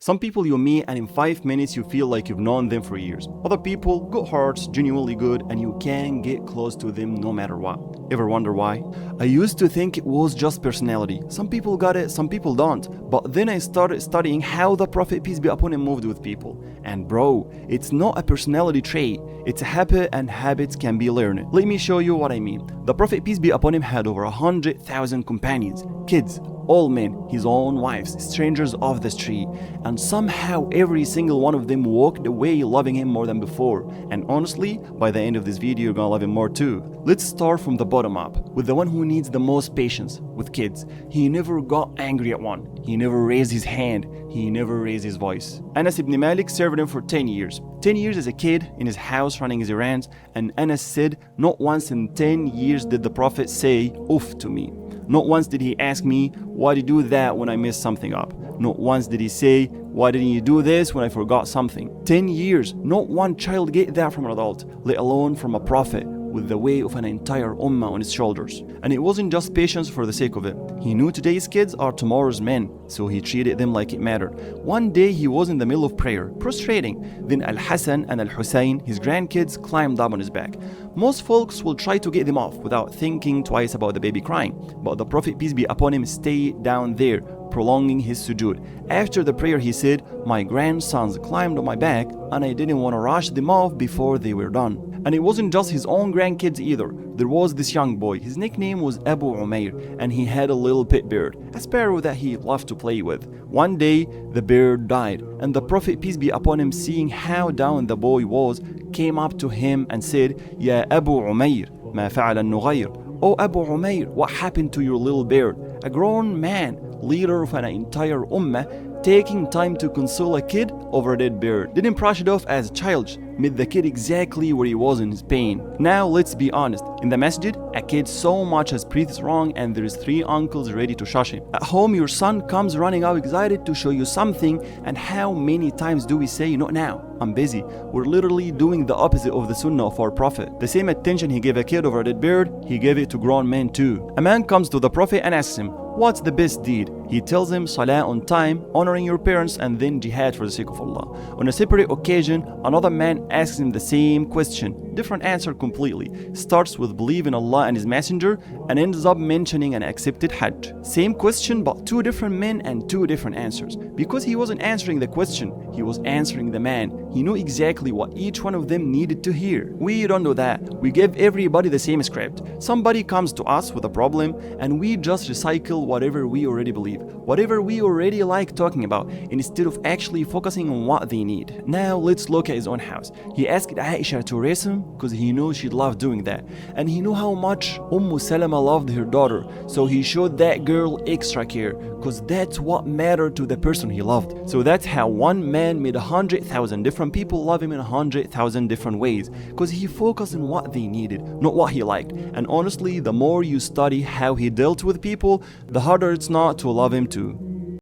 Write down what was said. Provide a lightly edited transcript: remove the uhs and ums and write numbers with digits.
Some people you meet and in 5 minutes you feel like you've known them for years. Other people, good hearts, genuinely good, and you can get close to them no matter what. Ever wonder why? I used to think it was just personality. Some people got it, some people don't. But then I started studying how the Prophet, peace be upon him, moved with people. And bro, it's not a personality trait. It's a habit, and habits can be learned. Let me show you what I mean. The Prophet, peace be upon him, had over 100,000 companions, kids, all men, his own wives, strangers off the street, and somehow every single one of them walked away loving him more than before. And honestly, by the end of this video, you're gonna love him more too. Let's start from the bottom up, with the one who needs the most patience, with kids. He never got angry at one. He never raised his hand. He never raised his voice. Anas ibn Malik served him for 10 years. 10 years as a kid in his house running his errands, and Anas said, not once in 10 years did the Prophet say, "Oof" to me. Not once did he ask me, why did you do that when I messed something up? Not once did he say, why didn't you do this when I forgot something? 10 years, not one child get that from an adult, let alone from a prophet, with the weight of an entire ummah on his shoulders. And it wasn't just patience for the sake of it. He knew today's kids are tomorrow's men, so he treated them like it mattered. One day he was in the middle of prayer, prostrating. Then Al-Hassan and Al-Hussein, his grandkids, climbed up on his back. Most folks will try to get them off without thinking twice about the baby crying. But the Prophet, peace be upon him, stayed down there, prolonging his sujood. After the prayer he said, my grandsons climbed on my back and I didn't want to rush them off before they were done. And it wasn't just his own grandkids either. There was this young boy, his nickname was Aba Umayr, and he had a little pet bird, a sparrow that he loved to play with. One day the bird died, and the Prophet, peace be upon him, seeing how down the boy was, came up to him and said, Ya Aba Umayr, ma fa'ala an-nughayr. Oh Aba Umayr, what happened to your little bird? A grown man, leader of an entire ummah, taking time to console a kid over a dead bird. Didn't brush it off as childish, met the kid exactly where he was in his pain. Now let's be honest, in the masjid, a kid so much as breathes wrong and there's 3 uncles ready to shush him. At home, your son comes running out excited to show you something, and how many times do we say, not now, I'm busy? We're literally doing the opposite of the Sunnah of our Prophet. The same attention he gave a kid over a dead bird, he gave it to grown men too. A man comes to the Prophet and asks him, what's the best deed? He tells him salah on time, honoring your parents, and then jihad for the sake of Allah. On a separate occasion, another man asks him the same question, different answer completely. Starts with believe in Allah and His Messenger and ends up mentioning an accepted Hajj. Same question, but 2 different men and 2 different answers. Because he wasn't answering the question, he was answering the man. He knew exactly what each one of them needed to hear. We don't do that. We give everybody the same script. Somebody comes to us with a problem and we just recycle whatever we already believe, whatever we already like talking about, instead of actually focusing on what they need. Now let's look at his own house. He asked Aisha to raise him because he knew she'd love doing that. And he knew how much Salama loved her daughter, so he showed that girl extra care, because that's what mattered to the person he loved. So that's how one man made 100,000 different people love him in 100,000 different ways, because he focused on what they needed, not what he liked. And honestly, the more you study how he dealt with people, the harder it's not to love him too.